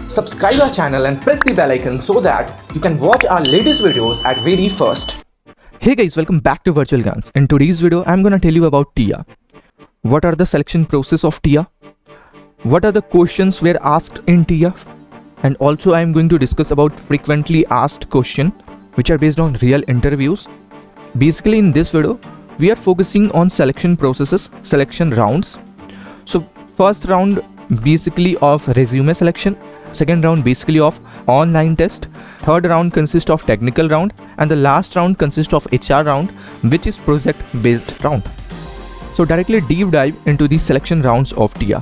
Subscribe our channel and press the bell icon so that you can watch our latest videos at very first. Hey guys, welcome back to Virtual Guns. In today's video, I'm gonna tell you about TIA. What are the selection process of TIA? What are the questions were asked in TIA? And also I'm going to discuss about frequently asked question which are based on real interviews. Basically in this video, we are focusing on selection processes, selection rounds. So first round basically of resume selection, second round basically of online test, third round consists of technical round, and the last round consists of HR round, which is project based round. So directly deep dive into the selection rounds of TIA.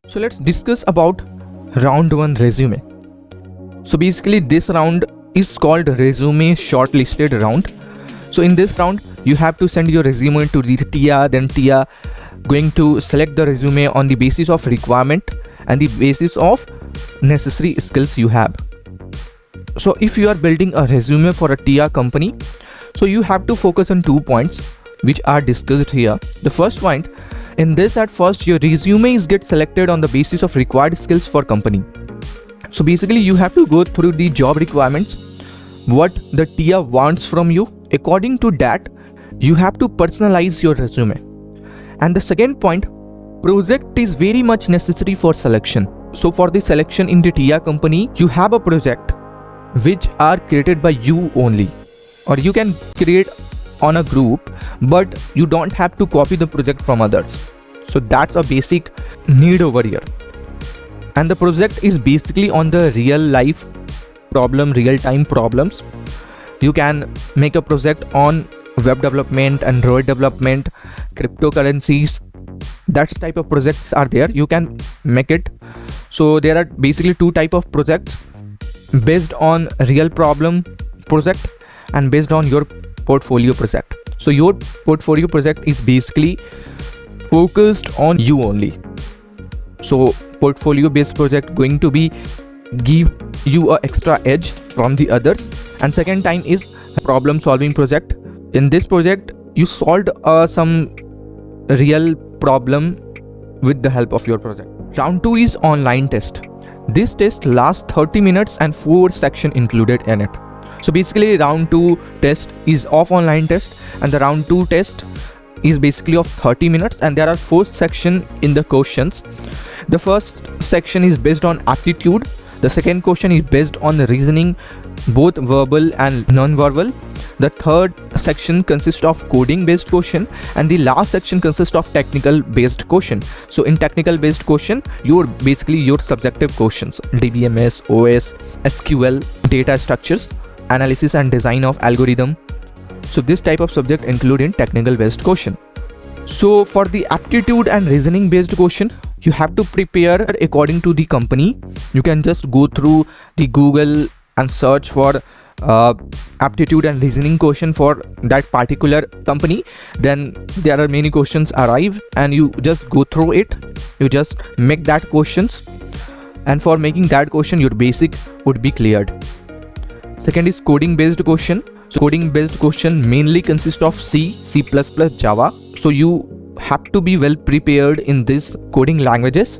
So let's discuss about round 1 resume. So basically this round is called resume shortlisted round. So in this round you have to send your resume to the TIA, then TIA going to select the resume on the basis of requirement and the basis of necessary skills you have. So if you are building a resume for a TIA company, so you have to focus on 2 points which are discussed here. The first point, in this at first your resume is get selected on the basis of required skills for company. So basically you have to go through the job requirements, what the TIA wants from you. According to that, you have to personalize your resume. And the second point, project is very much necessary for selection. So for the selection in the TIA company, you have a project which are created by you only, or you can create on a group, but you don't have to copy the project from others. So that's a basic need over here. And the project is basically on the real life problem, real time problems. You can make a project on web development, Android development, cryptocurrencies. That type of projects are there. You can make it. So there are basically 2 type of projects based on real problem project and based on your portfolio project. So your portfolio project is basically focused on you only. So portfolio based project going to be give you a extra edge from the others. And second time is problem solving project. In this project you solved some real problem with the help of your project. Round 2 is online test. This test lasts 30 minutes and 4 sections included in it. So basically round 2 test is of online test, and the round 2 test is basically of 30 minutes, and there are 4 sections in the questions. The first section is based on aptitude. The second question is based on reasoning, both verbal and non-verbal. The third section consists of coding based question, and the last section consists of technical based question. So in technical based question, your subjective questions, DBMS, OS, SQL, data structures, analysis and design of algorithm. So this type of subject include in technical based question. So for the aptitude and reasoning based question, you have to prepare according to the company. You can just go through the Google and search for aptitude and reasoning question for that particular company. Then there are many questions arrive and you just go through it. You just make that questions, and for making that question your basic would be cleared. Second is coding based question. So coding based question mainly consists of C, C++, Java. So you have to be well prepared in these coding languages,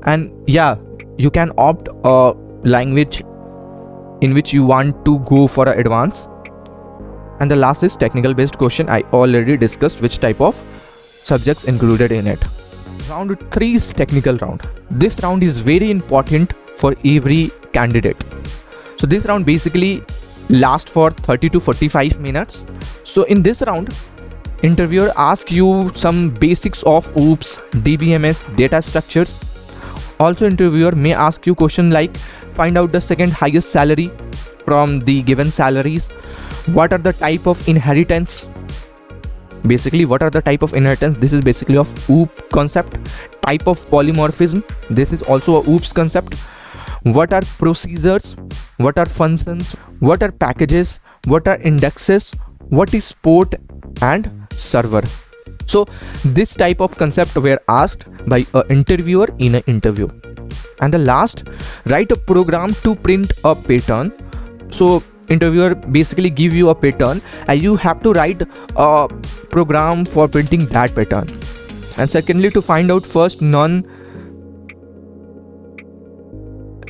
and yeah, you can opt a language in which you want to go for an advance. And the last is technical based question. I already discussed which type of subjects included in it. Round 3 is technical round. This round is very important for every candidate. So this round basically lasts for 30 to 45 minutes. So in this round, interviewer asks you some basics of OOPS, DBMS, data structures. Also interviewer may ask you question like find out the second highest salary from the given salaries. What are the type of inheritance? Basically what are the type of inheritance? This is basically of OOP concept. Type of polymorphism. This is also a OOPS concept. What are procedures? What are functions? What are packages? What are indexes? What is port and server? So this type of concept were asked by an interviewer in an interview. And the last, write a program to print a pattern. So interviewer basically give you a pattern and you have to write a program for printing that pattern. And secondly, to find out first non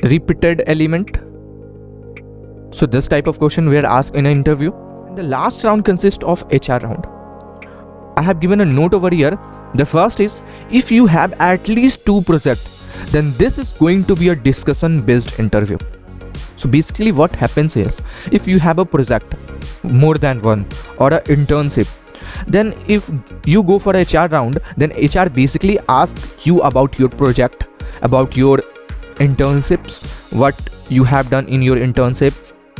repeated element. So this type of question we are asked in an interview. And the last round consists of HR round. I have given a note over here. The first is, if you have at least 2 projects, then this is going to be a discussion based interview. So basically what happens is, if you have a project more than one or an internship, then if you go for a HR round, then HR basically asks you about your project, about your internships, what you have done in your internship,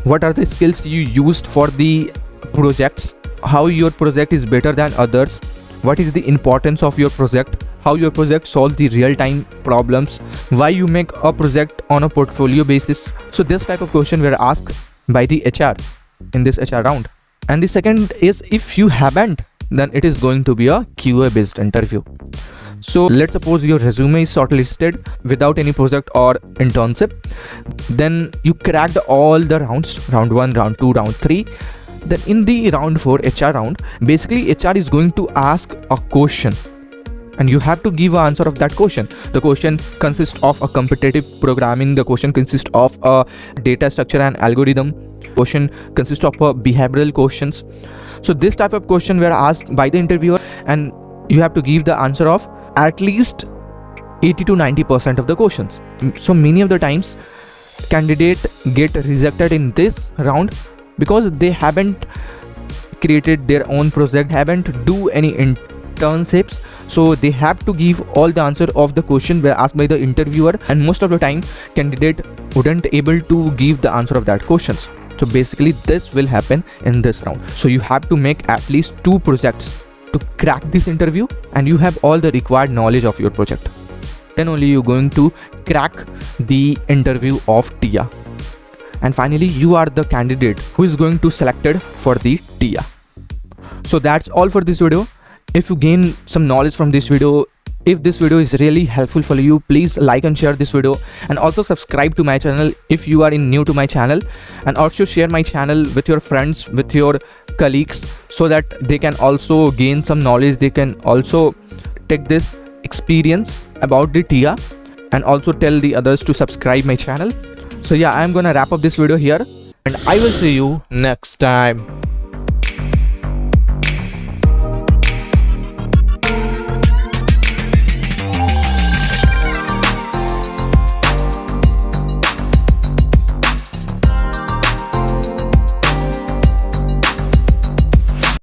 what are the skills you used for the projects, how your project is better than others, what is the importance of your project, how your project solves the real-time problems, why you make a project on a portfolio basis. So this type of question were asked by the HR in this HR round. And the second is, if you haven't, then it is going to be a QA based interview. So let's suppose your resume is shortlisted without any project or internship, then you cracked all the rounds, round 1, round 2, round 3. Then in the round 4 HR round, basically HR is going to ask a question and you have to give an answer of that question. The question consists of a competitive programming, the question consists of a data structure and algorithm, question consists of behavioral questions. So this type of question were asked by the interviewer and you have to give the answer of at least 80 to 90% of the questions. So many of the times candidate get rejected in this round because they haven't created their own project, haven't do any internships. So they have to give all the answer of the question were asked by the interviewer, and most of the time candidate wouldn't able to give the answer of that questions. So basically this will happen in this round. So you have to make at least 2 projects to crack this interview and you have all the required knowledge of your project. Then only you're going to crack the interview of TIA. And finally you are the candidate who is going to selected for the TIA. So that's all for this video. If you gain some knowledge from this video, if this video is really helpful for you, please like and share this video, and also subscribe to my channel if you are new to my channel, and also share my channel with your friends, with your colleagues, so that they can also gain some knowledge. They can also take this experience about the TIA and also tell the others to subscribe my channel. So yeah, I'm gonna wrap up this video here and I will see you next time.